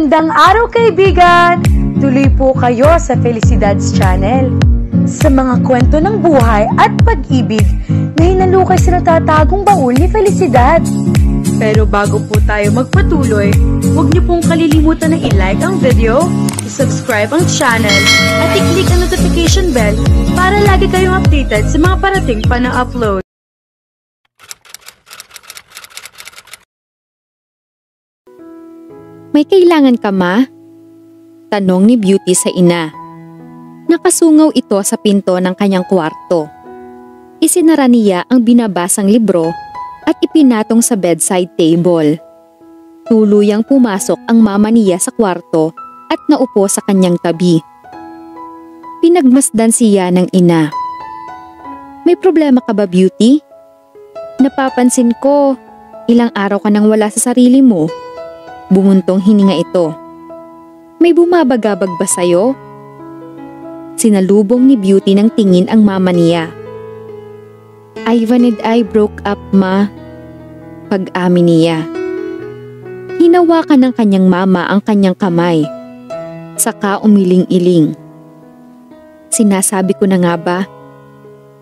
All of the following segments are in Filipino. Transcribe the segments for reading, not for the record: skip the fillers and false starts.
Magandang araw kaibigan! Tuloy po kayo sa Felicidad's Channel. Sa mga kwento ng buhay at pag-ibig na hinalukay sa natatagong baul ni Felicidad. Pero bago po tayo magpatuloy, huwag niyo pong kalilimutan na i-like ang video, i-subscribe ang channel, at i-click ang notification bell para lagi kayong updated sa mga parating pa na upload. May kailangan ka, ma? Tanong ni Beauty sa ina. Nakasungaw ito sa pinto ng kanyang kwarto. Isinara niya ang binabasang libro at ipinatong sa bedside table. Tuluyang pumasok ang mama niya sa kwarto at naupo sa kanyang tabi. Pinagmasdan siya ng ina. May problema ka ba, Beauty? Napapansin ko, ilang araw ka nang wala sa sarili mo. Bumuntong hininga ito. May bumabagabag ba sa'yo? Sinalubong ni Beauty ng tingin ang mama niya. Ivan and I broke up, ma. Pag-amin niya. Hinawakan ng kanyang mama ang kanyang kamay. Saka umiling-iling. Sinasabi ko na nga ba?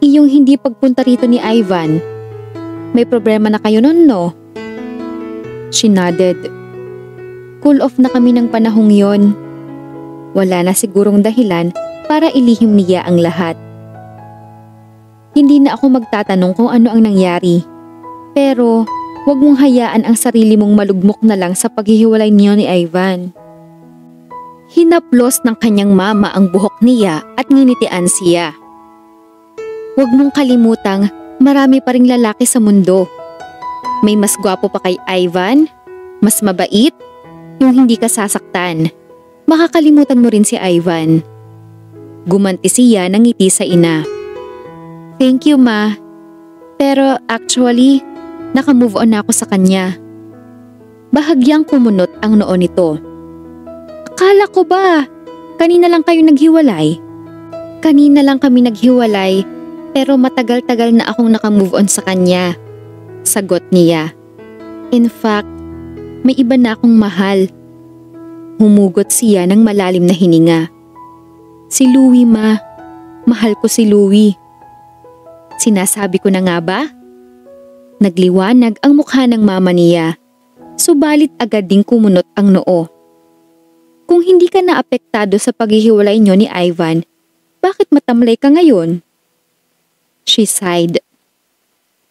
Iyong hindi pagpunta rito ni Ivan. May problema na kayo nun, no? She nodded. Cool off na kami ng panahong yon. Wala na sigurong dahilan para ilihim niya ang lahat. Hindi na ako magtatanong kung ano ang nangyari. Pero huwag mong hayaan ang sarili mong malugmok na lang sa paghihiwalay niyo ni Ivan. Hinaplos ng kanyang mama ang buhok niya at nginitian siya. Huwag mong kalimutang marami pa ring lalaki sa mundo. May mas gwapo pa kay Ivan, mas mabait, yung hindi ka sasaktan. Makakalimutan mo rin si Ivan. Gumanti siya ng ngiti sa ina. Thank you, ma. Pero actually, nakamove on na ako sa kanya. Bahagyang kumunot ang noo nito. Akala ko ba, kanina lang kayo naghiwalay? Kanina lang kami naghiwalay, pero matagal-tagal na akong nakamove on sa kanya. Sagot niya. In fact, may iba na akong mahal. Humugot siya ng malalim na hininga. Si Louie, ma. Mahal ko si Louie. Sinasabi ko na nga ba? Nagliwanag ang mukha ng mama niya. Subalit agad ding kumunot ang noo. Kung hindi ka naapektado sa paghihiwalay niyo ni Ivan, bakit matamlay ka ngayon? She sighed.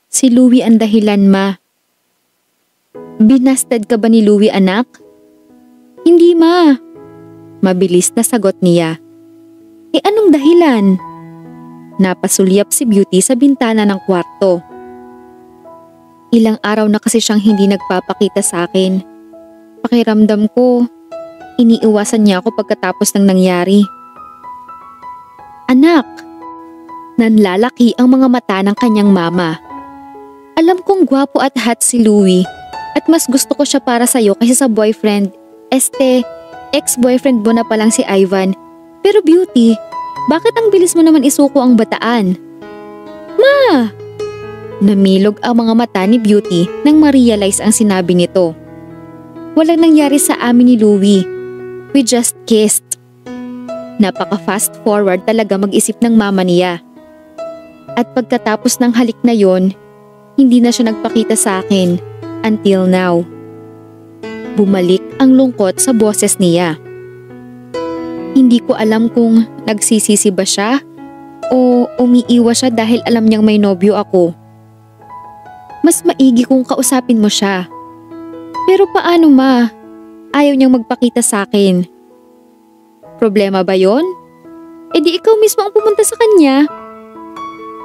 Si Louie ang dahilan, ma. Binasted ka ba ni Louie, anak? Hindi, ma. Mabilis na sagot niya. Anong dahilan? Napasulyap si Beauty sa bintana ng kwarto. Ilang araw na kasi siyang hindi nagpapakita sa akin. Pakiramdam ko, iniiwasan niya ako pagkatapos ng nangyari. Anak, nanlalaki ang mga mata ng kanyang mama. Alam kong gwapo at hot si Louie. At mas gusto ko siya para sa'yo kaysa sa boyfriend. Ex-boyfriend mo na palang si Ivan. Pero Beauty, bakit ang bilis mo naman isuko ang bataan? Ma! Namilog ang mga mata ni Beauty nang ma-realize ang sinabi nito. Walang nangyari sa amin ni Louie. We just kissed. Napaka-fast forward talaga mag-isip ng mama niya. At pagkatapos ng halik na yon, hindi na siya nagpakita sa akin. Until now. Bumalik ang lungkot sa boses niya. Hindi ko alam kung nagsisisi ba siya o umiiwas siya dahil alam niyang may nobyo ako. Mas maigi kung kausapin mo siya. Pero paano, ma? Ayaw niyang magpakita sa akin. Problema ba yon? Di ikaw mismo ang pumunta sa kanya.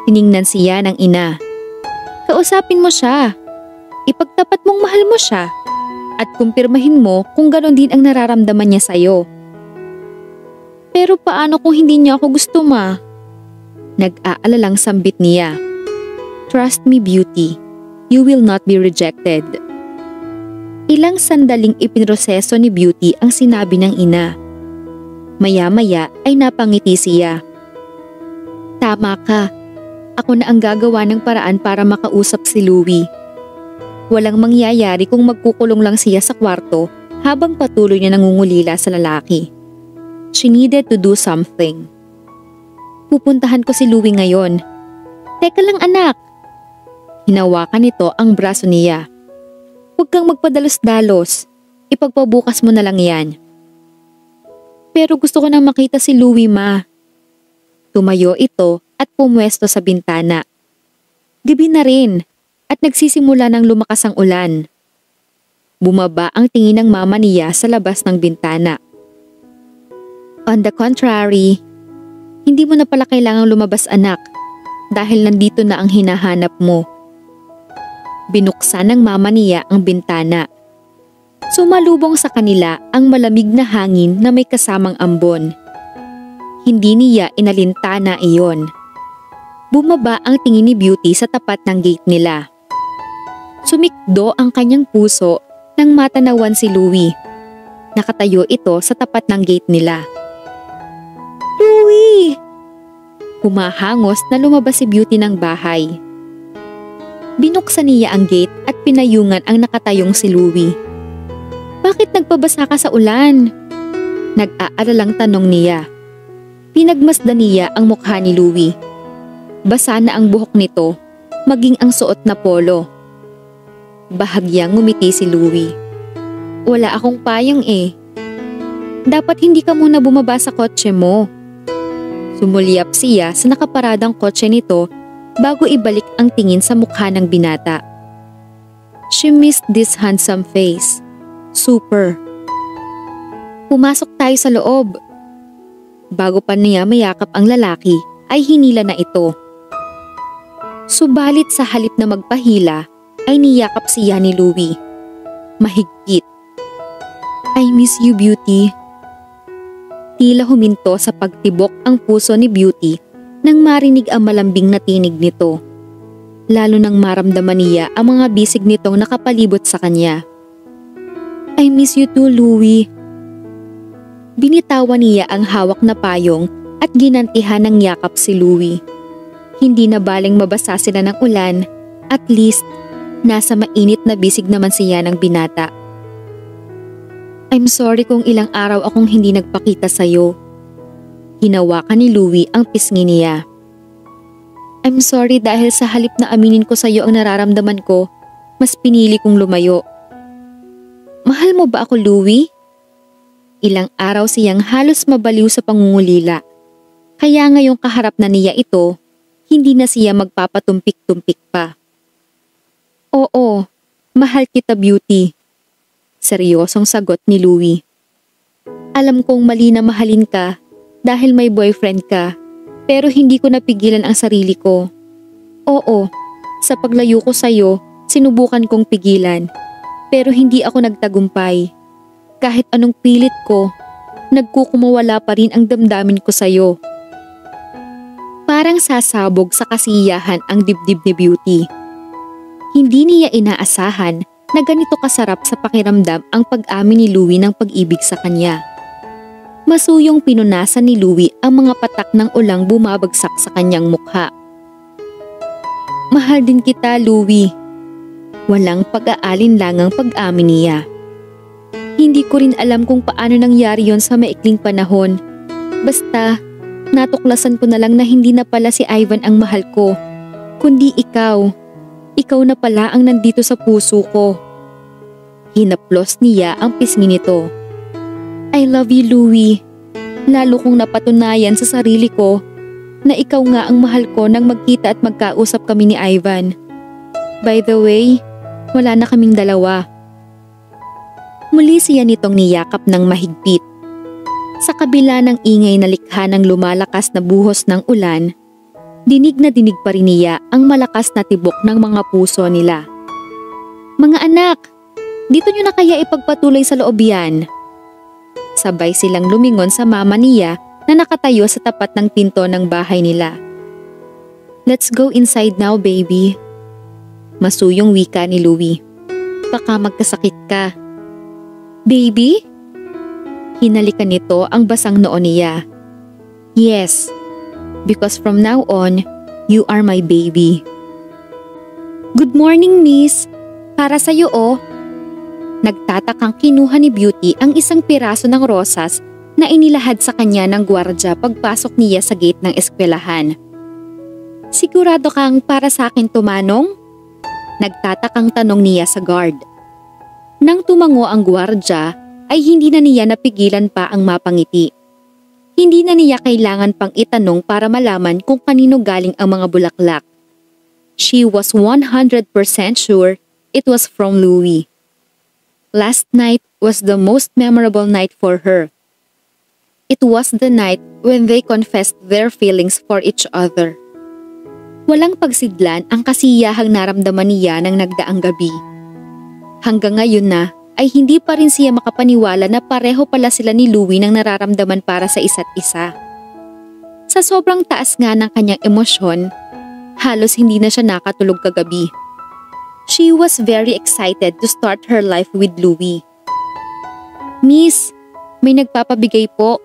Tiningnan siya ng ina. Kausapin mo siya. Ipagtapat mong mahal mo siya at kumpirmahin mo kung ganon din ang nararamdaman niya sa'yo. Pero paano kung hindi niya ako gusto, ma? Nag-aalalang sambit niya. Trust me, Beauty. You will not be rejected. Ilang sandaling ipinroseso ni Beauty ang sinabi ng ina. Maya-maya ay napangiti siya. Tama ka. Ako na ang gagawa ng paraan para makausap si Louie. Walang mangyayari kung magkukulong lang siya sa kwarto habang patuloy na nangungulila sa lalaki. She needed to do something. Pupuntahan ko si Louie ngayon. Teka lang anak. Hinawakan nito ang braso niya. Huwag kang magpadalos-dalos. Ipagpabukas mo na lang yan. Pero gusto ko nang makita si Louie, ma. Tumayo ito at pumwesto sa bintana. Gabi na rin at nagsisimula ng lumakas ang ulan. Bumaba ang tingin ng mama niya sa labas ng bintana. On the contrary, hindi mo na pala kailangang lumabas anak dahil nandito na ang hinahanap mo. Binuksan ng mama niya ang bintana. Sumalubong sa kanila ang malamig na hangin na may kasamang ambon. Hindi niya inalintana iyon. Bumaba ang tingin ni Beauty sa tapat ng gate nila. Sumikdo ang kanyang puso nang matanawan si Louie. Nakatayo ito sa tapat ng gate nila. Louie! Humahangos na lumabas si Beauty ng bahay. Binuksan niya ang gate at pinayungan ang nakatayong si Louie. Bakit nagpabasa ka sa ulan? Nag-aalalang tanong niya. Pinagmasdan niya ang mukha ni Louie. Basa na ang buhok nito, maging ang suot na polo. Bahagyang ngumiti si Louie. Wala akong payong eh. Dapat hindi ka muna bumaba sa kotse mo. Sumulyap siya sa nakaparadang kotse nito bago ibalik ang tingin sa mukha ng binata. She missed this handsome face. Super. Pumasok tayo sa loob. Bago pa niya mayakap ang lalaki ay hinila na ito. Subalit sa halip na magpahila ay niyakap siya ni Louie. Mahigpit. I miss you, Beauty. Tila huminto sa pagtibok ang puso ni Beauty nang marinig ang malambing na tinig nito. Lalo nang maramdaman niya ang mga bisig nitong nakapalibot sa kanya. I miss you too, Louie. Binitawan niya ang hawak na payong at ginantihan ng yakap si Louie. Hindi na baling mabasa sila ng ulan, at least nasa mainit na bisig naman siya ng binata. I'm sorry kung ilang araw akong hindi nagpakita sa'yo. Hinawakan ni Louie ang pisngi niya. I'm sorry dahil sa halip na aminin ko sa'yo ang nararamdaman ko, mas pinili kong lumayo. Mahal mo ba ako, Louie? Ilang araw siyang halos mabaliw sa pangungulila. Kaya ngayong kaharap na niya ito, hindi na siya magpapatumpik-tumpik pa. Oo, mahal kita, Beauty. Seryosong sagot ni Louie. Alam kong mali na mahalin ka dahil may boyfriend ka, pero hindi ko napigilan ang sarili ko. Oo, sa paglayo ko sa'yo, sinubukan kong pigilan. Pero hindi ako nagtagumpay. Kahit anong pilit ko, nagkukumawala pa rin ang damdamin ko sa'yo. Parang sasabog sa kasiyahan ang dibdib ni Beauty. Hindi niya inaasahan na ganito kasarap sa pakiramdam ang pag-amin ni Louie ng pag-ibig sa kanya. Masuyong pinunasan ni Louie ang mga patak ng ulang bumabagsak sa kanyang mukha. Mahal din kita, Louie. Walang pag-aalinlangang pag-amin niya. Hindi ko rin alam kung paano nangyari yon sa maikling panahon. Basta, natuklasan ko na lang na hindi na pala si Ivan ang mahal ko, kundi ikaw. Ikaw na pala ang nandito sa puso ko. Hinaplos niya ang pisngi nito. I love you, Louie. Lalo kong napatunayan sa sarili ko na ikaw nga ang mahal ko nang magkita at magkausap kami ni Ivan. By the way, wala na kaming dalawa. Muli siya nitong niyakap ng mahigpit. Sa kabila ng ingay na likha ng lumalakas na buhos ng ulan, dinig na dinig pa rin niya ang malakas na tibok ng mga puso nila. Mga anak, dito nyo na kaya ipagpatuloy sa loob yan. Sabay silang lumingon sa mama niya na nakatayo sa tapat ng pinto ng bahay nila. Let's go inside now, baby. Masuyong wika ni Louie. Baka magkasakit ka. Baby? Hinalikan nito ang basang noo niya. Yes, because from now on, you are my baby. Good morning, miss. Para sa'yo, oh. Nagtatakang kinuha ni Beauty ang isang piraso ng rosas na inilahad sa kanya ng gwardya pagpasok niya sa gate ng eskwelahan. "Sigurado kang para sa akin to, Manong?" Nagtatakang tanong niya sa guard. Nang tumango ang gwardya ay hindi na niya napigilan pa ang mapangiti. Hindi na niya kailangan pang itanong para malaman kung kanino galing ang mga bulaklak. She was 100% sure it was from Louie. Last night was the most memorable night for her. It was the night when they confessed their feelings for each other. Walang pagsidlan ang kasiyahang naramdaman niya ng nagdaang gabi. Hanggang ngayon na ay hindi pa rin siya makapaniwala na pareho pala sila ni Louie ng nararamdaman para sa isa't isa. Sa sobrang taas nga ng kanyang emosyon, halos hindi na siya nakatulog kagabi. She was very excited to start her life with Louie. "Miss, may nagpapabigay po."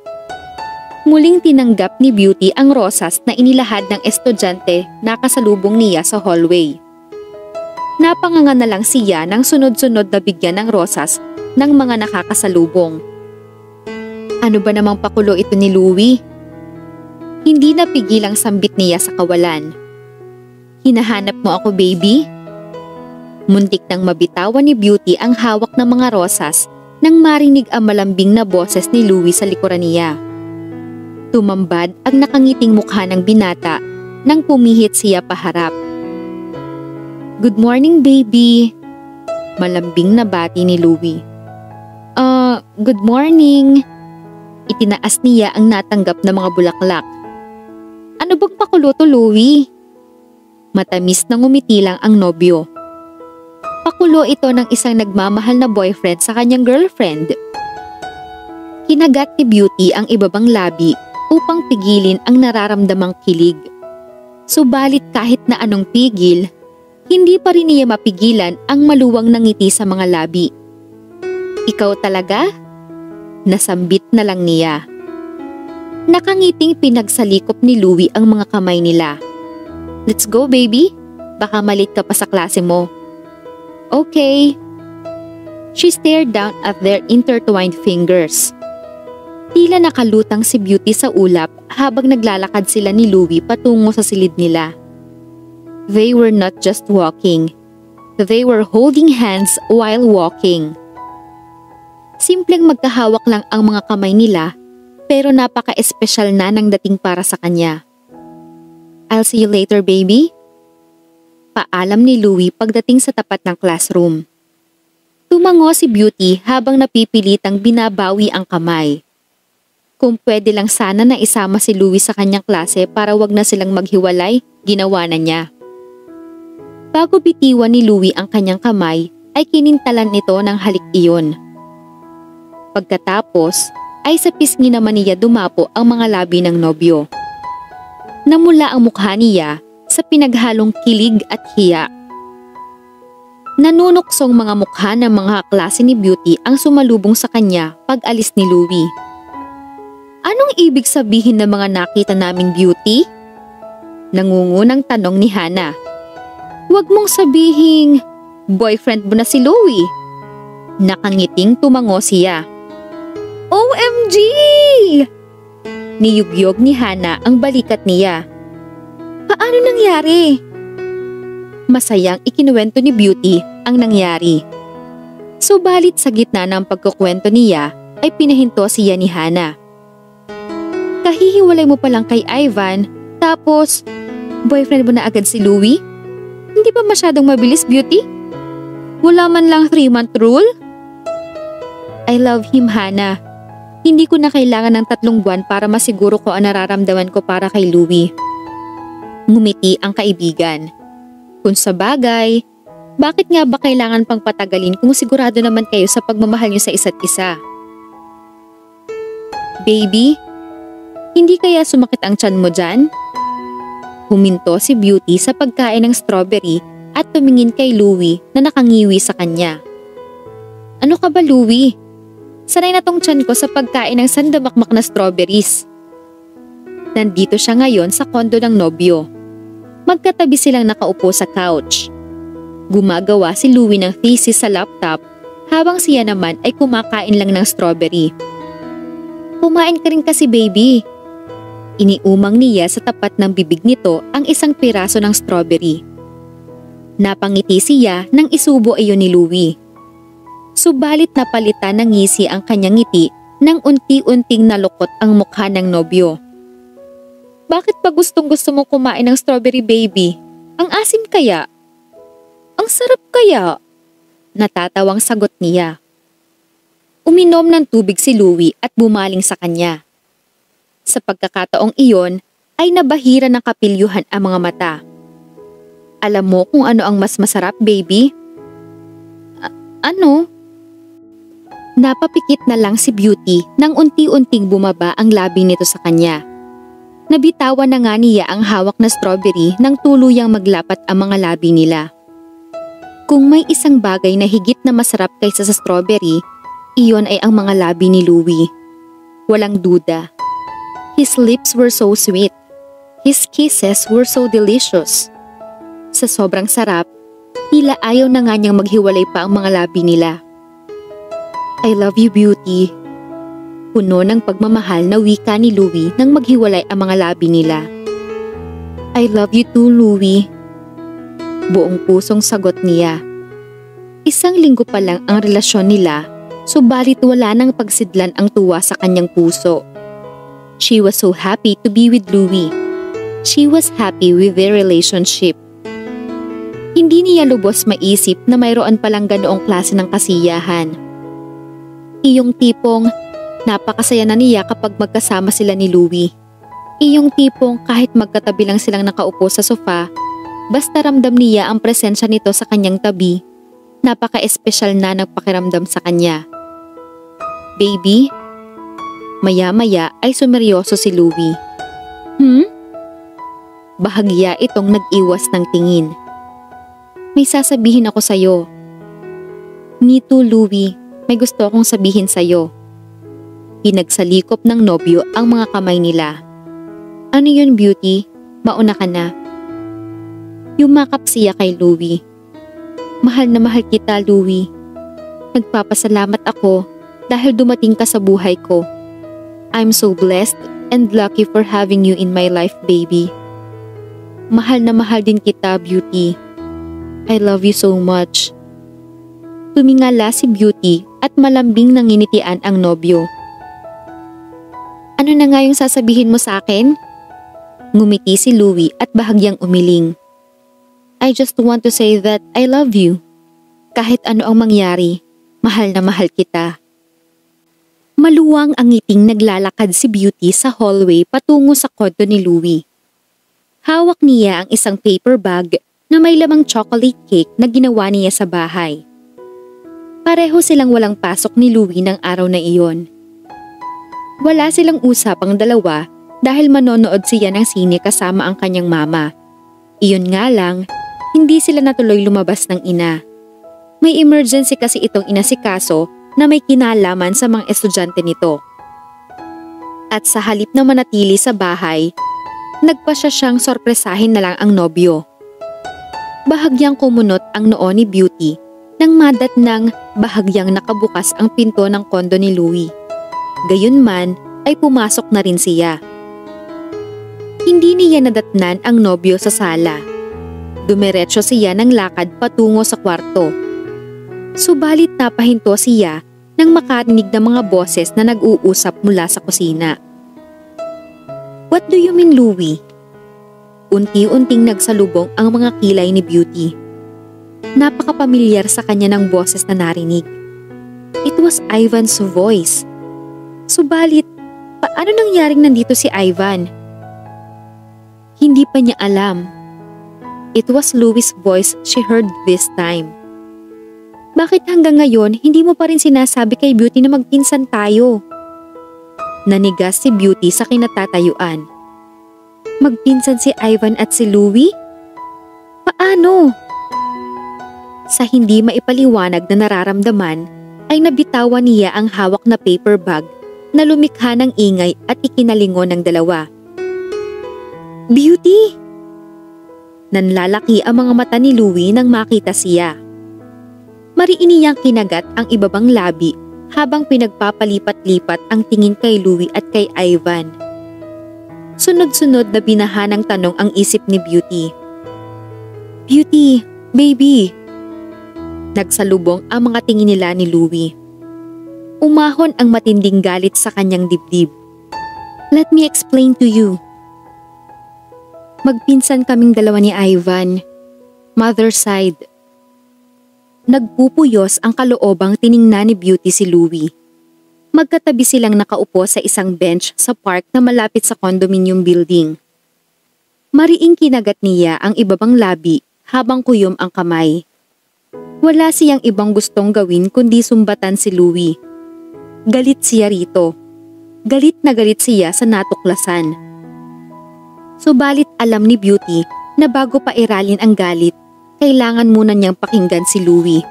Muling tinanggap ni Beauty ang rosas na inilahad ng estudyante na kasalubong niya sa hallway. Napanganga na lang siya ng sunod-sunod na bigyan ng rosas ng mga nakakasalubong. Ano ba namang pakulo ito ni Louie? Hindi napigilang sambit niya sa kawalan. "Hinahanap mo ako, baby?" Muntik nang mabitawan ni Beauty ang hawak ng mga rosas nang marinig ang malambing na boses ni Louie sa likuran niya. Tumambad ang nakangiting mukha ng binata nang pumihit siya paharap. "Good morning, baby." Malambing na bati ni Louie. Good morning." Itinaas niya ang natanggap na mga bulaklak. "Ano bang pakulo to, Louie?" Matamis na ngumiti lang ang nobyo. Pakulo ito ng isang nagmamahal na boyfriend sa kanyang girlfriend. Kinagat ni Beauty ang ibabang labi upang pigilin ang nararamdamang kilig. Subalit kahit na anong pigil, hindi pa rin niya mapigilan ang maluwang na ngiti sa mga labi. "Ikaw talaga?" Nasambit na lang niya. Nakangiting pinagsalikop ni Louie ang mga kamay nila. "Let's go, baby. Baka malit ka pa sa klase mo." "Okay." She stared down at their intertwined fingers. Tila nakalutang si Beauty sa ulap habang naglalakad sila ni Louie patungo sa silid nila. They were not just walking. They were holding hands while walking. Simpleng magkahawak lang ang mga kamay nila pero napaka-espesyal na ng dating para sa kanya. "I'll see you later, baby." Paalam ni Louie pagdating sa tapat ng classroom. Tumango si Beauty habang napipilitang binabawi ang kamay. Kung pwede lang sana na isama si Louie sa kanyang klase para wag na silang maghiwalay, ginawa na niya. Bago bitiwan ni Louie ang kanyang kamay, ay kinintalan nito ng halik iyon. Pagkatapos, ay sa pisngi naman niya dumapo ang mga labi ng nobyo. Namula ang mukha niya sa pinaghalong kilig at hiya. Nanunuksong mga mukha ng mga klase ni Beauty ang sumalubong sa kanya pag alis ni Louie. "Anong ibig sabihin ng mga nakita naming, Beauty?" Nangungunang tanong ni Hana. "Huwag mong sabihing boyfriend mo na si Louie." Nakangiting tumango siya. "OMG!" Niyugyog ni Hana ang balikat niya. "Paano nangyari?" Masayang ikinuwento ni Beauty ang nangyari. Subalit sa gitna ng pagkukwento niya ay pinahinto siya ni Hana. "Kahihiwalay mo pa lang kay Ivan, tapos boyfriend mo na agad si Louie? Hindi ba masyadong mabilis, Beauty? Wala man lang 3-month rule?" "I love him, Hana. Hindi ko na kailangan ng 3 buwan para masiguro ko ang nararamdaman ko para kay Louie." Ngumiti ang kaibigan. Kung sa bagay, bakit nga ba kailangan pang patagalin kung sigurado naman kayo sa pagmamahal niyo sa isa't isa? "Baby, hindi kaya sumakit ang tiyan mo dyan?" Huminto si Beauty sa pagkain ng strawberry at tumingin kay Louie na nakangiwi sa kanya. "Ano ka ba, Louie? Sanay na tong tiyan ko sa pagkain ng sandamakmak na strawberries." Nandito siya ngayon sa kondo ng nobyo. Magkatabi silang nakaupo sa couch. Gumagawa si Louie ng thesis sa laptop habang siya naman ay kumakain lang ng strawberry. Kumain ka rin kasi baby. Iniumang niya sa tapat ng bibig nito ang isang piraso ng strawberry. Napangiti siya nang isubo iyon ni Louie. Subalit napalitan ng ngisi ang kanyang ngiti nang unti-unting nalukot ang mukha ng nobyo. Bakit pa gustong-gusto mo kumain ng strawberry baby? Ang asim kaya? Ang sarap kaya? Natatawang sagot niya. Uminom ng tubig si Louie at bumaling sa kanya. Sa pagkakataong iyon ay nabahira ng kapilyuhan ang mga mata. Alam mo kung ano ang mas masarap baby? Ano? Napapikit na lang si Beauty nang unti-unting bumaba ang labi nito sa kanya. Nabitawan na nga niya ang hawak na strawberry nang tuluyang maglapat ang mga labi nila. Kung may isang bagay na higit na masarap kaysa sa strawberry, iyon ay ang mga labi ni Louie. Walang duda. His lips were so sweet. His kisses were so delicious. Sa sobrang sarap, tila ayaw na nga niyang maghiwalay pa ang mga labi nila. I love you, Beauty. Puno ng pagmamahal na wika ni Louie nang maghiwalay ang mga labi nila. I love you too, Louie. Buong pusong sagot niya. Isang linggo pa lang ang relasyon nila, subalit wala nang pagsidlan ang tuwa sa kanyang puso. She was so happy to be with Louie. She was happy with their relationship. Hindi niya lubos maisip na mayroon palang ganoong klase ng kasiyahan. Iyong tipong napakasaya na niya kapag magkasama sila ni Louie. Iyong tipong kahit magkatabi lang silang nakaupo sa sofa, basta ramdam niya ang presensya nito sa kanyang tabi, napaka-espesyal na ng pakiramdam sa kanya. Baby? Maya-maya ay sumeryoso si Louie. Bahagya itong nag-iwas ng tingin. May sasabihin ako sa'yo. Me too, Louie. May gusto akong sabihin sa'yo. Pinagsalikop ng nobyo ang mga kamay nila. Ano yun, Beauty? Mauna ka na. Yumakap siya kay Louie. Mahal na mahal kita, Louie. Nagpapasalamat ako dahil dumating ka sa buhay ko. I'm so blessed and lucky for having you in my life, baby. Mahal na mahal din kita, Beauty. I love you so much. Tumingala si Beauty at malambing nanginitian ang nobyo. Ano na nga yung sasabihin mo sa akin? Ngumiti si Louie at bahagyang umiling. I just want to say that I love you. Kahit ano ang mangyari, mahal na mahal kita. Maluwang ang ngiting naglalakad si Beauty sa hallway patungo sa kwarto ni Louie. Hawak niya ang isang paper bag na may lamang chocolate cake na ginawa niya sa bahay. Pareho silang walang pasok ni Louie ng araw na iyon. Wala silang usapang dalawa dahil manonood siya ng sine kasama ang kanyang mama. Iyon nga lang, hindi sila natuloy lumabas ng ina. May emergency kasi itong inasikaso na may kinalaman sa mga estudyante nito. At sa halip na manatili sa bahay, nagpasya siyang sorpresahin na lang ang nobyo. Bahagyang kumunot ang noo ni Beauty nang madatnang bahagyang nakabukas ang pinto ng kondo ni Louie. Gayunman ay pumasok na rin siya. Hindi niya nadatnan ang nobyo sa sala. Dumiretso siya ng lakad patungo sa kwarto. Subalit napahinto siya nang makarinig ng mga boses na nag-uusap mula sa kusina. What do you mean, Louie? Unti-unting nagsalubong ang mga kilay ni Beauty. Napakapamilyar sa kanya ng boses na narinig. It was Ivan's voice. Subalit, paano nangyaring nandito si Ivan? Hindi pa niya alam. It was Louie's voice she heard this time. Bakit hanggang ngayon hindi mo pa rin sinasabi kay Beauty na magpinsan tayo? Nanigas si Beauty sa kinatatayuan. Magpinsan si Ivan at si Louie? Paano? Sa hindi maipaliwanag na nararamdaman, ay nabitawan niya ang hawak na paper bag na lumikha ng ingay at ikinalingon ng dalawa. Beauty! Nanlalaki ang mga mata ni Louie nang makita siya. Mariini niyang kinagat ang ibabang labi habang pinagpapalipat-lipat ang tingin kay Louie at kay Ivan. Sunod-sunod na binahanang tanong ang isip ni Beauty. "Beauty, baby." Nagsalubong ang mga tingin nila ni Louie. Umahon ang matinding galit sa kanyang dibdib. "Let me explain to you. Magpinsan kaming dalawa ni Ivan. Mother side." Nagpupuyos ang kaloobang tiningnan ni Beauty si Louie. Magkatabi silang nakaupo sa isang bench sa park na malapit sa condominium building. Mariing kinagat niya ang ibabang labi habang kuyom ang kamay. Wala siyang ibang gustong gawin kundi sumbatan si Louie. Galit siya rito. Galit na galit siya sa natuklasan. Subalit alam ni Beauty na bago pa iralin ang galit, kailangan muna niyang pakinggan si Louie.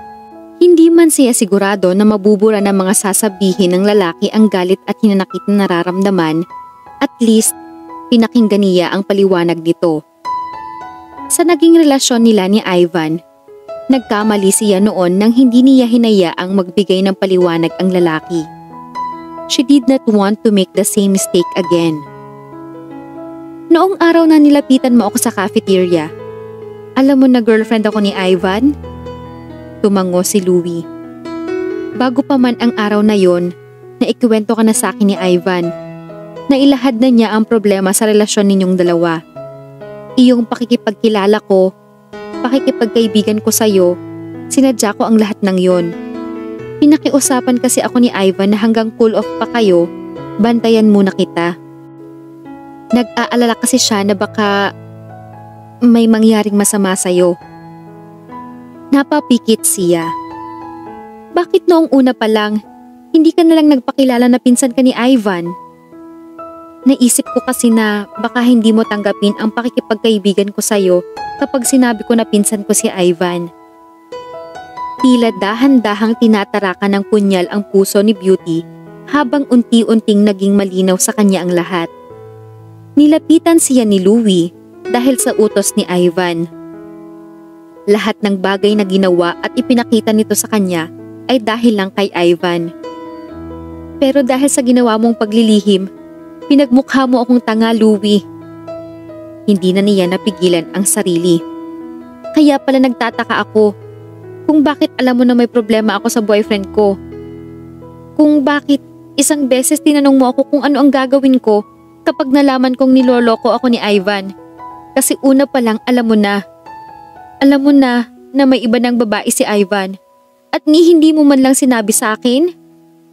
Hindi man siya sigurado na mabubura ng mga sasabihin ng lalaki ang galit at hinanakit na nararamdaman, at least pinakinggan niya ang paliwanag nito. Sa naging relasyon nila ni Ivan, nagkamali siya noon nang hindi niya hinayaang magbigay ng paliwanag ang lalaki. She did not want to make the same mistake again. Noong araw na nilapitan mo ako sa cafeteria, alam mo na girlfriend ako ni Ivan? Tumango si Louie. Bago pa man ang araw na yon, naikwento ka na sa akin ni Ivan. Nailahad na niya ang problema sa relasyon ninyong dalawa. Iyong pakikipagkilala ko, pakikipagkaibigan ko sa'yo, sinadya ko ang lahat ng yon. Pinakiusapan kasi ako ni Ivan na hanggang cool off pa kayo, bantayan muna kita. Nag-aalala kasi siya na baka may mangyaring masama sa'yo. Napapikit siya. Bakit noong una pa lang, hindi ka nalang nagpakilala na pinsan ka ni Ivan? Naisip ko kasi na baka hindi mo tanggapin ang pakikipagkaibigan ko sa'yo kapag sinabi ko na pinsan ko si Ivan. Tila dahan-dahang tinatarakan ng punyal ang puso ni Beauty habang unti-unting naging malinaw sa kanya ang lahat. Nilapitan siya ni Louie dahil sa utos ni Ivan. Lahat ng bagay na ginawa at ipinakita nito sa kanya ay dahil lang kay Ivan. Pero dahil sa ginawa mong paglilihim, pinagmukha mo akong tanga, Louie. Hindi na niya napigilan ang sarili. Kaya pala nagtataka ako kung bakit alam mo na may problema ako sa boyfriend ko. Kung bakit isang beses tinanong mo ako kung ano ang gagawin ko kapag nalaman kong niloloko ako ni Ivan. Kasi una pa lang alam mo na may iba ng babae si Ivan. At hindi mo man lang sinabi sa akin.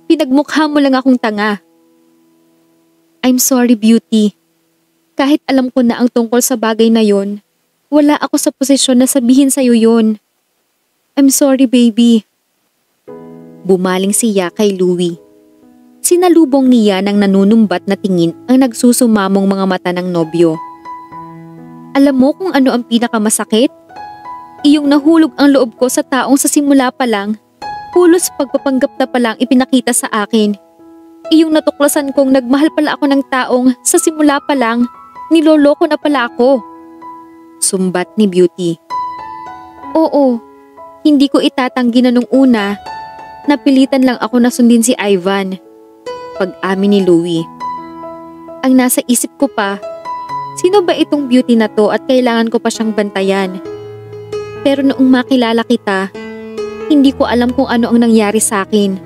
Pinagmukha mo lang akong tanga. I'm sorry, Beauty. Kahit alam ko na ang tungkol sa bagay na yon, wala ako sa posisyon na sabihin sa'yo yon. I'm sorry, baby. Bumaling siya kay Louie. Sinalubong niya ng nanunumbat na tingin ang nagsusumamong mga mata ng nobyo. Alam mo kung ano ang pinakamasakit? Iyong nahulog ang loob ko sa taong sa simula pa lang, pulos pagpapanggap na palang ipinakita sa akin. Iyong natuklasan kong nagmahal pala ako ng taong sa simula pa lang, niloloko na pala ako. Sumbat ni Beauty. Oo, hindi ko itatanggi na nung una. Napilitan lang ako na sundin si Ivan. Pag-amin ni Louie. Ang nasa isip ko pa, sino ba itong Beauty na to at kailangan ko pa siyang bantayan? Pero noong makilala kita, hindi ko alam kung ano ang nangyari sa akin.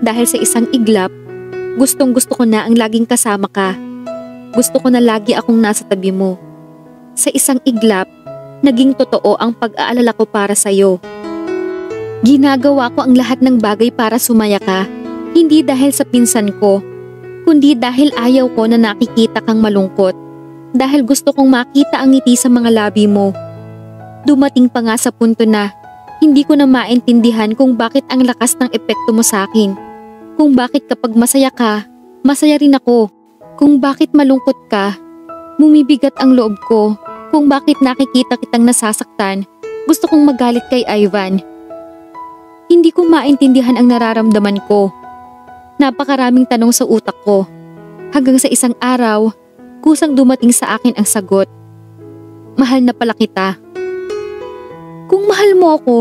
Dahil sa isang iglap, gustong-gusto ko na ang laging kasama ka. Gusto ko na lagi akong nasa tabi mo. Sa isang iglap, naging totoo ang pag-aalala ko para sa'yo. Ginagawa ko ang lahat ng bagay para sumaya ka, hindi dahil sa pinsan ko, kundi dahil ayaw ko na nakikita kang malungkot. Dahil gusto kong makita ang ngiti sa mga labi mo. Dumating pa nga sa punto na hindi ko na maintindihan kung bakit ang lakas ng epekto mo sa akin. Kung bakit kapag masaya ka, masaya rin ako. Kung bakit malungkot ka, bumibigat ang loob ko. Kung bakit nakikita kitang nasasaktan, gusto kong magalit kay Ivan. Hindi ko maintindihan ang nararamdaman ko. Napakaraming tanong sa utak ko. Hanggang sa isang araw, kusang dumating sa akin ang sagot. Mahal na pala kita. Kung mahal mo ako,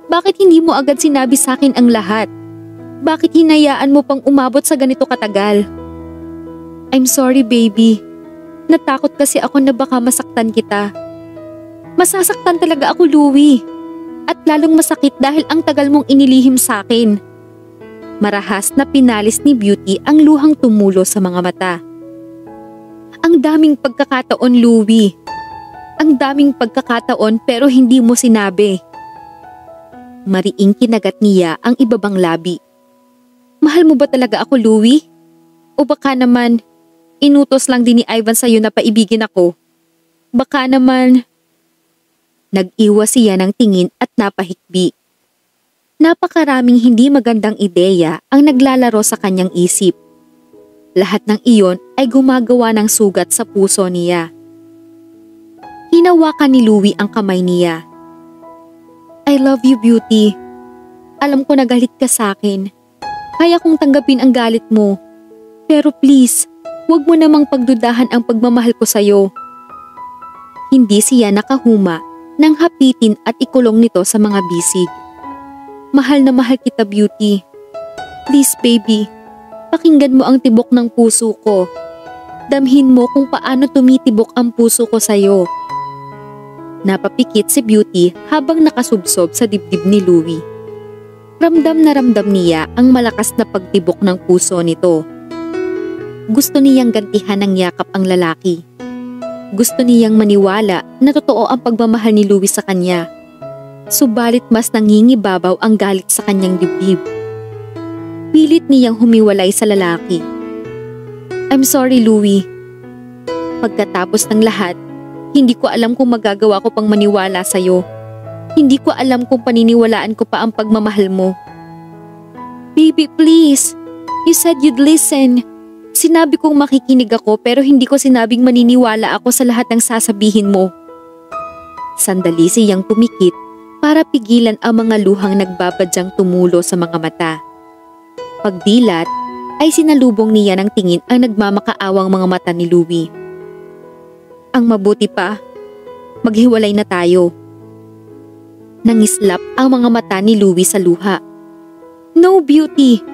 Bakit hindi mo agad sinabi sa akin ang lahat? Bakit hinayaan mo pang umabot sa ganito katagal? I'm sorry, baby. Natakot kasi ako na baka masaktan kita. Masasaktan talaga ako, Louie. At lalong masakit dahil ang tagal mong inilihim sa akin. Marahas na pinalis ni Beauty ang luhang tumulo sa mga mata. Ang daming pagkakataon, Louie. Ang daming pagkakataon pero hindi mo sinabi. Mariing kinagat niya ang ibabang labi. Mahal mo ba talaga ako, Louie? O baka naman, inutos lang din ni Ivan sa'yo na paibigin ako? Baka naman… Nag-iwas siya ng tingin at napahikbi. Napakaraming hindi magandang ideya ang naglalaro sa kanyang isip. Lahat ng iyon ay gumagawa ng sugat sa puso niya. Hinawakan ni Louie ang kamay niya. I love you, Beauty. Alam ko na galit ka sa akin. Kaya kong tanggapin ang galit mo. Pero please, huwag mo namang pagdudahan ang pagmamahal ko sa'yo. Hindi siya nakahuma nang hapitin at ikulong nito sa mga bisig. Mahal na mahal kita, Beauty. Please, baby, pakinggan mo ang tibok ng puso ko. Damhin mo kung paano tumitibok ang puso ko sa'yo. Napapikit si Beauty habang nakasubsob sa dibdib ni Louie. Ramdam na ramdam niya ang malakas na pagtibok ng puso nito. Gusto niyang gantihan ng yakap ang lalaki. Gusto niyang maniwala na totoo ang pagmamahal ni Louie sa kanya. Subalit mas nangingibabaw ang galit sa kanyang dibdib. Pilit niyang humiwalay sa lalaki. I'm sorry, Louie. Pagkatapos ng lahat, hindi ko alam kung magagawa ko pang maniwala sa'yo. Hindi ko alam kung paniniwalaan ko pa ang pagmamahal mo. Baby, please. You said you'd listen. Sinabi kong makikinig ako pero hindi ko sinabing maniniwala ako sa lahat ng sasabihin mo. Sandali siyang pumikit para pigilan ang mga luhang nagbabadyang tumulo sa mga mata. Pagdilat ay sinalubong niya ng tingin ang nagmamakaawang mga mata ni Louie. Ang mabuti pa, maghiwalay na tayo. Nangislap ang mga mata ni Louie sa luha. No, Beauty.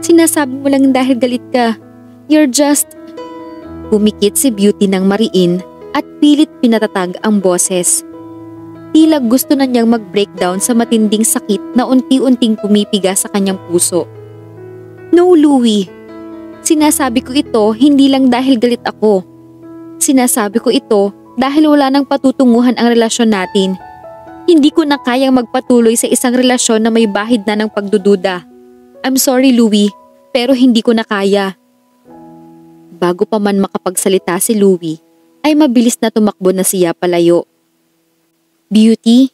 Sinasabi mo lang dahil galit ka. You're just… Pumikit si Beauty ng mariin at pilit pinatatag ang boses. Tila gusto na niyang mag-breakdown sa matinding sakit na unti-unting pumipiga sa kanyang puso. No, Louie. Sinasabi ko ito hindi lang dahil galit ako. Sinasabi ko ito dahil wala nang patutunguhan ang relasyon natin. Hindi ko na kayang magpatuloy sa isang relasyon na may bahid na ng pagdududa. I'm sorry, Louie, pero hindi ko na kaya. Bago pa man makapagsalita si Louie, ay mabilis na tumakbo na siya palayo. Beauty,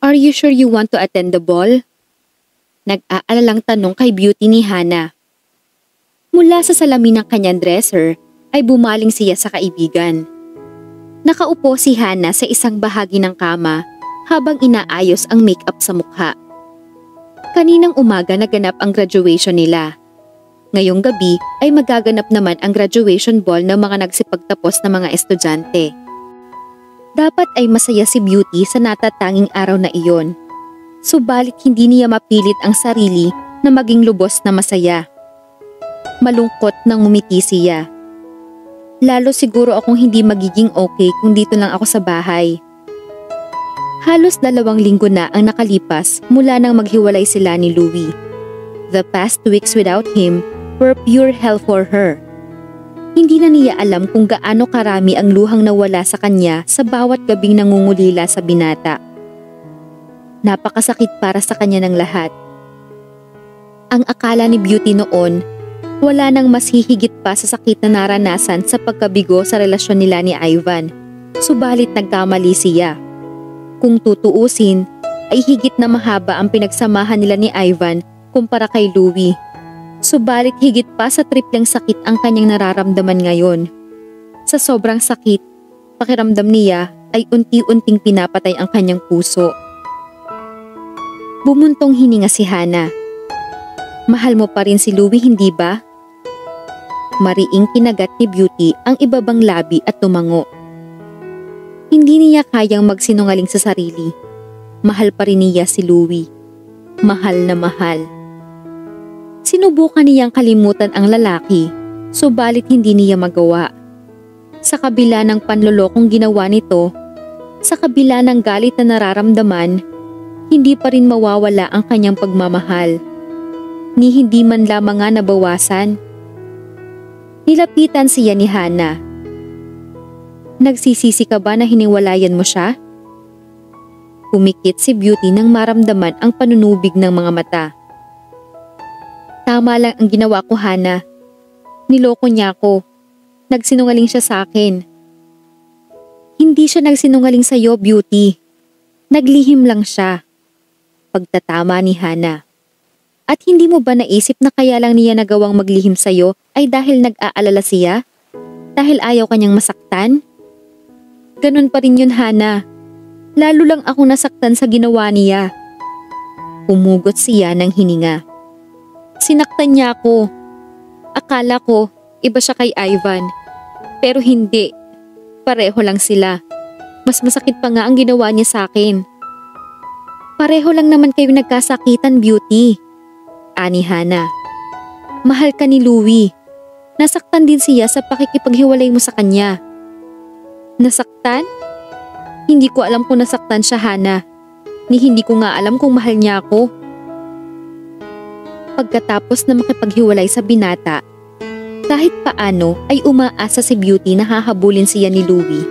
are you sure you want to attend the ball? Nag-aalalang tanong kay Beauty ni Hannah. Mula sa salamin ng kanyang dresser, ay bumaling siya sa kaibigan. Nakaupo si Hannah sa isang bahagi ng kama habang inaayos ang makeup sa mukha. Kaninang umaga naganap ang graduation nila. Ngayong gabi ay magaganap naman ang graduation ball ng mga nagsipagtapos na mga estudyante. Dapat ay masaya si Beauty sa natatanging araw na iyon. Subalit hindi niya mapilit ang sarili na maging lubos na masaya. Malungkot nang ngumiti siya. Lalo siguro akong hindi magiging okay kung dito lang ako sa bahay. Halos 2 linggo na ang nakalipas mula nang maghiwalay sila ni Louie. The past weeks without him were pure hell for her. Hindi na niya alam kung gaano karami ang luhang nawala sa kanya sa bawat gabing nangungulila sa binata. Napakasakit para sa kanya ng lahat. Ang akala ni Beauty noon, wala nang mas hihigit pa sa sakit na naranasan sa pagkabigo sa relasyon nila ni Ivan. Subalit nagkamali siya. Kung tutuusin, ay higit na mahaba ang pinagsamahan nila ni Ivan kumpara kay Louie. Subalit higit pa sa tripleng sakit ang kanyang nararamdaman ngayon. Sa sobrang sakit, pakiramdam niya ay unti-unting pinapatay ang kanyang puso. Bumuntong hininga si Hannah. Mahal mo pa rin si Louie, hindi ba? Mariing kinagat ni Beauty ang ibabang labi at tumango. Hindi niya kayang magsinungaling sa sarili. mahal pa rin niya si Louie. Mahal na mahal. Sinubukan niyang kalimutan ang lalaki, subalit hindi niya magawa. Sa kabila ng panlolokong ginawa nito, sa kabila ng galit na nararamdaman, hindi pa rin mawawala ang kanyang pagmamahal. Ni hindi man lamang nga nabawasan. Nilapitan siya ni Hana. Nagsisisi ka ba na hiniwalayan mo siya? Pumikit si Beauty nang maramdaman ang panunubig ng mga mata. Tama lang ang ginawa ko, Hana. Niloko niya ako. Nagsinungaling siya sa akin. Hindi siya nagsinungaling sa iyo, Beauty. Naglihim lang siya. Pagtatama ni Hana. At hindi mo ba naisip na kaya lang niya nagawang maglihim sa iyo ay dahil nag-aalala siya? Dahil ayaw kanyang masaktan? Ganun pa rin yun, Hana. Lalo lang ako nasaktan sa ginawa niya. Humugot siya ng hininga. Sinaktan niya ako. Akala ko, iba siya kay Ivan. Pero hindi. Pareho lang sila. Mas masakit pa nga ang ginawa niya sa akin. Pareho lang naman kayo nagkasakitan, Beauty. Ani Hana. Mahal ka ni Louie. Nasaktan din siya sa pakikipaghiwalay mo sa kanya. Nasaktan? Hindi ko alam kung nasaktan siya, Hana. Ni hindi ko nga alam kung mahal niya ako. Pagkatapos na makipaghiwalay sa binata, kahit paano ay umaasa si Beauty na hahabulin siya ni Louie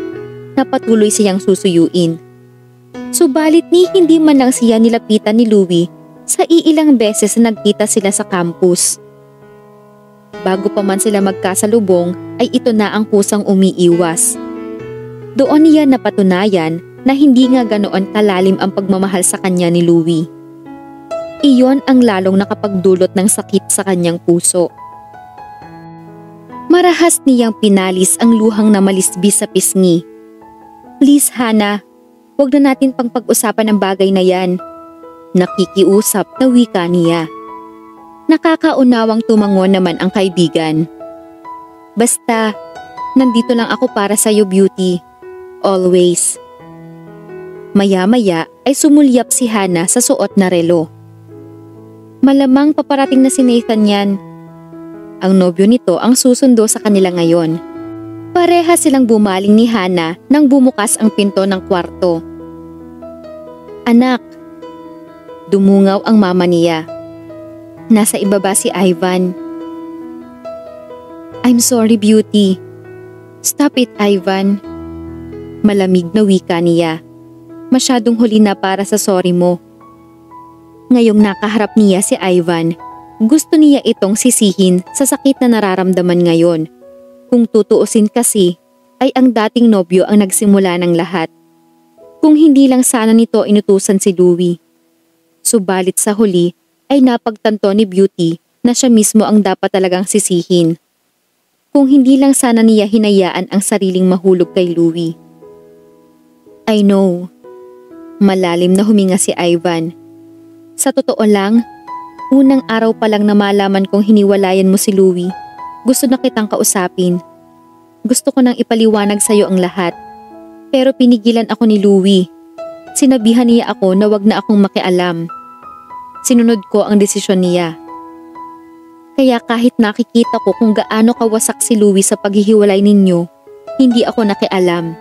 na patuloy siyang susuyuin. Subalit ni hindi man lang siya nilapitan ni Louie sa iilang beses na nagkita sila sa campus. Bago pa man sila magkasalubong ay ito na ang kusang umiiwas. Doon niya napatunayan na hindi nga ganoon kalalim ang pagmamahal sa kanya ni Louie. Iyon ang lalong nakapagdulot ng sakit sa kanyang puso. Marahas niyang pinalis ang luhang na malisbis sa pisngi. Please, Hana, huwag na natin pang pag-usapan ang bagay na yan. Nakikiusap na wika niya. Nakakaunawang tumangon naman ang kaibigan. Basta, nandito lang ako para sa'yo, Beauty. Always. Maya-maya ay sumulyap si Hana sa suot na relo. Malamang paparating na si Nathan yan. Ang nobyo nito ang susundo sa kanila ngayon. Pareha silang bumaling ni Hana nang bumukas ang pinto ng kwarto. Anak. Dumungaw ang mama niya. Nasa ibaba si Ivan. I'm sorry, Beauty. Stop it, Ivan. Malamig na wika niya. Masyadong huli na para sa sorry mo. Ngayong nakaharap niya si Ivan, gusto niya itong sisihin sa sakit na nararamdaman ngayon. Kung tutuusin kasi, ay ang dating nobyo ang nagsimula ng lahat. Kung hindi lang sana nito inutusan si Louie. Subalit sa huli ay napagtanto ni Beauty na siya mismo ang dapat talagang sisihin. Kung hindi lang sana niya hinayaan ang sariling mahulog kay Louie. I know. Malalim na huminga si Ivan. Sa totoo lang, unang araw pa lang na malaman kong hiniwalayan mo si Louie, gusto na kitang kausapin. Gusto ko nang ipaliwanag sa'yo ang lahat. Pero pinigilan ako ni Louie. Sinabihan niya ako na wag na akong makialam. Sinunod ko ang desisyon niya. Kaya kahit nakikita ko kung gaano kawasak si Louie sa paghihiwalay ninyo, hindi ako nakialam.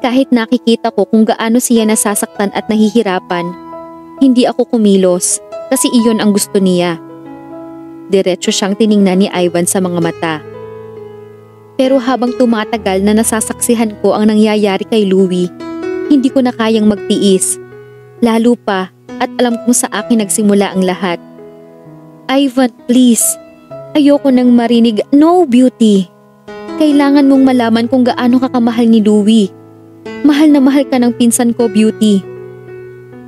Kahit nakikita ko kung gaano siya nasasaktan at nahihirapan, hindi ako kumilos kasi iyon ang gusto niya. Diretso siyang tiningnan ni Ivan sa mga mata. Pero habang tumatagal na nasasaksihan ko ang nangyayari kay Louie, hindi ko na kayang magtiis. Lalo pa at alam kong sa akin nagsimula ang lahat. Ivan, please. Ayoko nang marinig, no, Beauty. Kailangan mong malaman kung gaano ka kamahal ni Louie. Mahal na mahal ka ng pinsan ko, Beauty.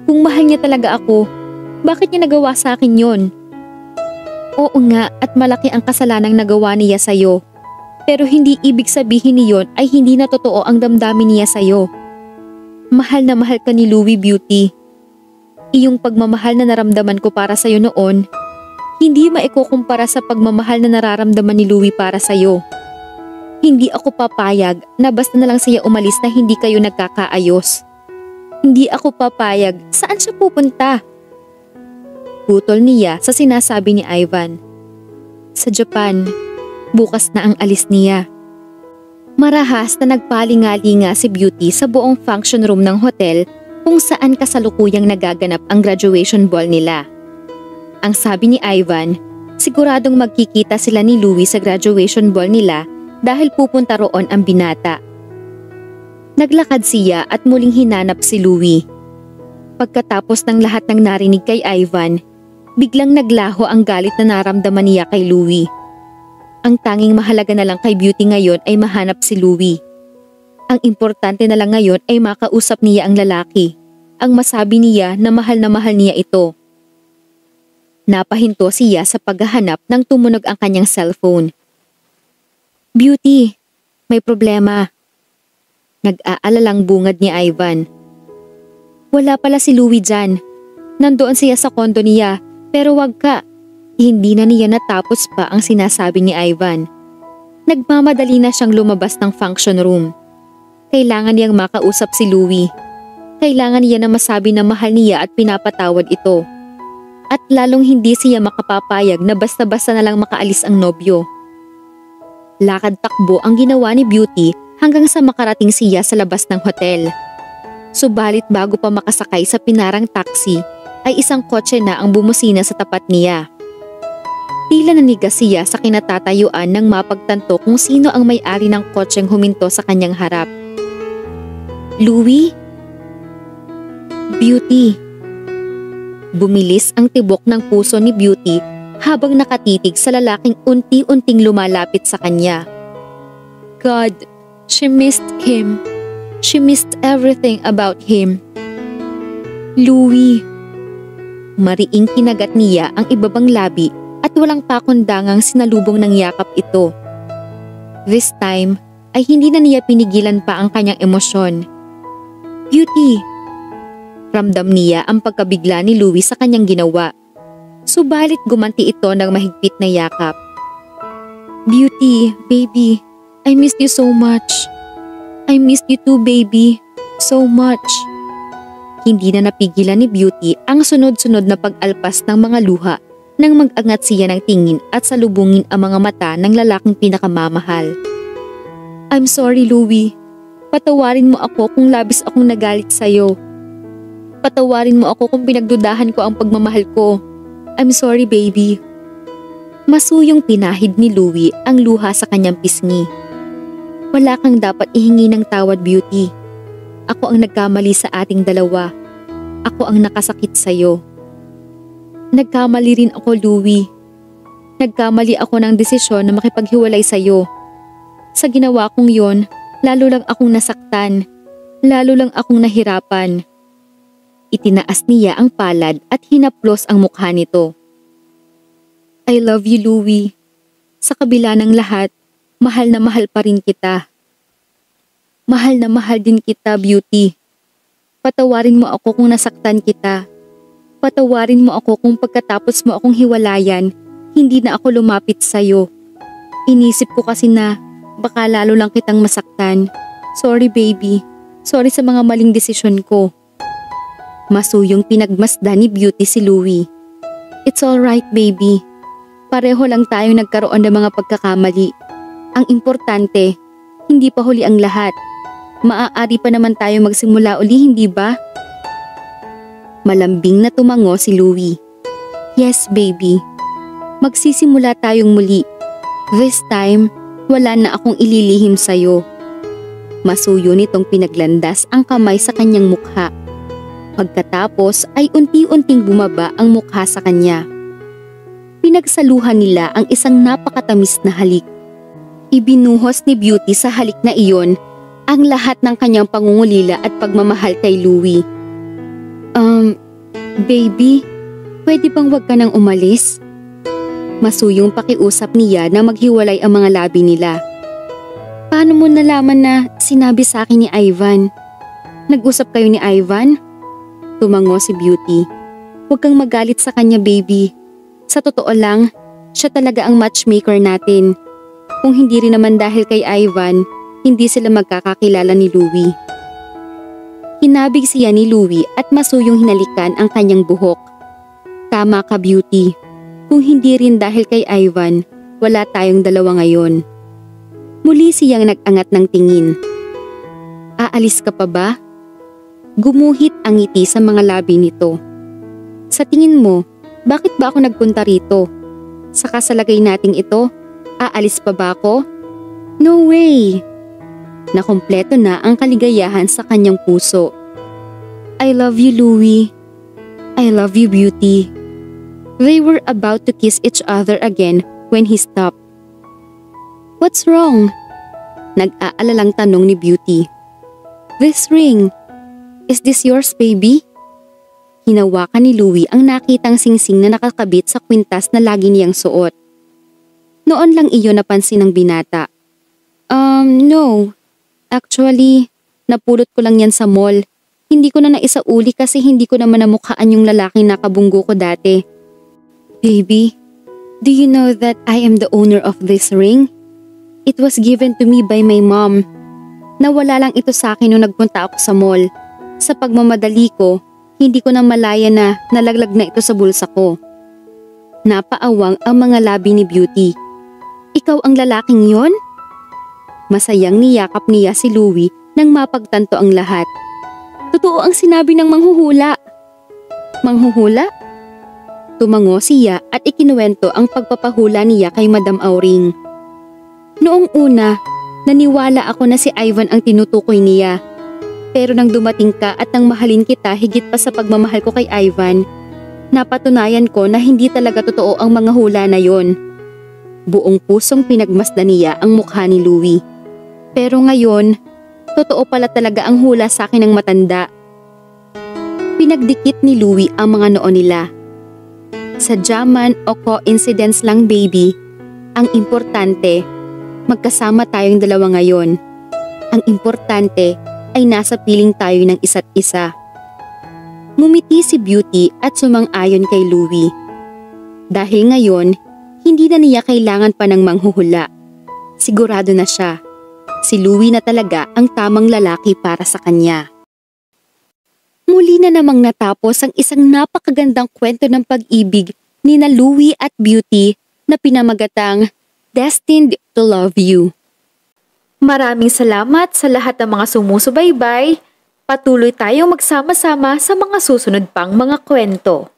Kung mahal niya talaga ako, bakit niya nagawa sa akin yon? Oo nga at malaki ang kasalanang nagawa niya sa'yo. Pero hindi ibig sabihin niyon ay hindi na totoo ang damdamin niya sa'yo. Mahal na mahal ka ni Louie, Beauty. Iyong pagmamahal na naramdaman ko para sa'yo noon, hindi maikukumpara sa pagmamahal na nararamdaman ni Louie para sa'yo. Hindi ako papayag na basta na lang siya umalis na hindi kayo nagkakaayos. Hindi ako papayag. Saan siya pupunta? Putol niya sa sinasabi ni Ivan. Sa Japan, bukas na ang alis niya. Marahas na nagpalingalinga si Beauty sa buong function room ng hotel kung saan kasalukuyang nagaganap ang graduation ball nila. Ang sabi ni Ivan, siguradong magkikita sila ni Louie sa graduation ball nila dahil pupunta roon ang binata. Naglakad siya at muling hinanap si Louie. Pagkatapos ng lahat ng narinig kay Ivan, biglang naglaho ang galit na naramdaman niya kay Louie. Ang tanging mahalaga na lang kay Beauty ngayon ay mahanap si Louie. Ang importante na lang ngayon ay makausap niya ang lalaki. Ang masabi niya na mahal niya ito. Napahinto siya sa paghahanap nang tumunog ang kanyang cellphone. Beauty, may problema. Nag-aalalang bungad ni Ivan. Wala pala si Louie dyan. Nandoon siya sa kondo niya, pero wag ka. Hindi na niya natapos pa ang sinasabi ni Ivan. Nagmamadali na siyang lumabas ng function room. Kailangan niyang makausap si Louie. Kailangan niya na masabi na mahal niya at pinapatawad ito. At lalong hindi siya makapapayag na basta-basta na lang makaalis ang nobyo. Lakad takbo ang ginawa ni Beauty hanggang sa makarating siya sa labas ng hotel. Subalit bago pa makasakay sa pinarang taxi, ay isang kotse na ang bumusina sa tapat niya. Tila nanigas siya sa kinatatayuan nang mapagtanto kung sino ang may-ari ng kotseng huminto sa kanyang harap. Louie? Beauty. Bumilis ang tibok ng puso ni Beauty habang nakatitig sa lalaking unti-unting lumalapit sa kanya. God, she missed him. She missed everything about him. Louie. Mariing kinagat niya ang ibabang labi at walang pakundangang sinalubong ng yakap ito. This time ay hindi na niya pinigilan pa ang kanyang emosyon. Beauty. Ramdam niya ang pagkabigla ni Louie sa kanyang ginawa. Subalit gumanti ito ng mahigpit na yakap. Beauty, baby, I missed you so much. I missed you too, baby. So much. Hindi na napigilan ni Beauty ang sunod-sunod na pag-alpas ng mga luha nang mag-angat siya ng tingin at salubungin ang mga mata ng lalaking pinakamamahal. I'm sorry, Louie. Patawarin mo ako kung labis akong nagalit sa'yo. Patawarin mo ako kung pinagdudahan ko ang pagmamahal ko. I'm sorry, baby. Masuyong pinahid ni Louie ang luha sa kanyang pisngi. Wala kang dapat ihingi ng tawad, Beauty. Ako ang nagkamali sa ating dalawa. Ako ang nakasakit sa'yo. Nagkamali rin ako, Louie. Nagkamali ako ng desisyon na makipaghiwalay sa'yo. Sa ginawa kong yon, lalo lang akong nasaktan. Lalo lang akong nahirapan. Itinaas niya ang palad at hinaplos ang mukha nito. I love you, Louie. Sa kabila ng lahat, mahal na mahal pa rin kita. Mahal na mahal din kita, Beauty. Patawarin mo ako kung nasaktan kita. Patawarin mo ako kung pagkatapos mo akong hiwalayan, hindi na ako lumapit sa'yo. Inisip ko kasi na baka lalo lang kitang masaktan. Sorry, baby. Sorry sa mga maling desisyon ko. Masuyong pinagmasdan ni Beauty si Louie. It's alright, baby. Pareho lang tayong nagkaroon ng mga pagkakamali. Ang importante, hindi pa huli ang lahat. Maaari pa naman tayo magsimula uli, hindi ba? Malambing na tumango si Louie. Yes, baby. Magsisimula tayong muli. This time, wala na akong ililihim sa'yo. Masuyo nitong pinaglandas ang kamay sa kanyang mukha. Pagkatapos ay unti-unting bumaba ang mukha sa kanya. Pinagsaluhan nila ang isang napakatamis na halik. Ibinuhos ni Beauty sa halik na iyon ang lahat ng kanyang pangungulila at pagmamahal kay Louie. Baby, pwede bang wag ka nang umalis? Masuyong pakiusap niya na maghiwalay ang mga labi nila. Paano mo nalaman na sinabi sa akin ni Ivan? Nag-usap kayo ni Ivan? Tumango si Beauty. Huwag kang magalit sa kanya, baby. Sa totoo lang, siya talaga ang matchmaker natin. Kung hindi rin naman dahil kay Ivan, hindi sila magkakakilala ni Louie. Hinabig siya ni Louie at masuyong hinalikan ang kanyang buhok. Tama ka, Beauty. Kung hindi rin dahil kay Ivan, wala tayong dalawa ngayon. Muli siyang nag-angat ng tingin. Aalis ka pa ba? Gumuhit ang ngiti sa mga labi nito. Sa tingin mo, bakit ba ako nagpunta rito? Saka sa lagay nating ito, aalis pa ba ako? No way! Nakumpleto na ang kaligayahan sa kanyang puso. I love you, Louie. I love you, Beauty. They were about to kiss each other again when he stopped. What's wrong? Nag-aalalang tanong ni Beauty. This ring. Is this yours, baby? Hinawakan ni Louie ang nakitang singsing na nakakabit sa kwintas na lagi niyang suot. Noon lang iyon napansin ng binata. No. Actually, napulot ko lang yan sa mall. Hindi ko na naisauli kasi hindi ko naman namukhaan yung lalaking nakabunggo ko dati. Baby, do you know that I am the owner of this ring? It was given to me by my mom. Nawala lang ito sa akin nung nagpunta ako sa mall. Sa pagmamadali ko, hindi ko na malaya na nalaglag na ito sa bulsa ko. Napaawang ang mga labi ni Beauty. Ikaw ang lalaking yon? Masayang niyakap niya si Louie nang mapagtanto ang lahat. Totoo ang sinabi ng manghuhula. Manghuhula? Tumango siya at ikinuwento ang pagpapahula niya kay Madam Auring. Noong una, naniwala ako na si Ivan ang tinutukoy niya. Pero nang dumating ka at nang mahalin kita higit pa sa pagmamahal ko kay Ivan, napatunayan ko na hindi talaga totoo ang mga hula na yon. Buong pusong pinagmasdan niya ang mukha ni Louie. Pero ngayon, totoo pala talaga ang hula sa akin ng matanda. Pinagdikit ni Louie ang mga noo nila. Sadya man o coincidence lang, baby, ang importante, magkasama tayong dalawa ngayon. Ang importante ay nasa piling tayo ng isa't isa. Ngumiti si Beauty at sumang-ayon kay Louie. Dahil ngayon, hindi na niya kailangan pa ng manghuhula. Sigurado na siya. Si Louie na talaga ang tamang lalaki para sa kanya. Muli na namang natapos ang isang napakagandang kwento ng pag-ibig ni na Louie at Beauty na pinamagatang Destined to Love You. Maraming salamat sa lahat ng mga sumusubaybay. Patuloy tayong magsama-sama sa mga susunod pang mga kwento.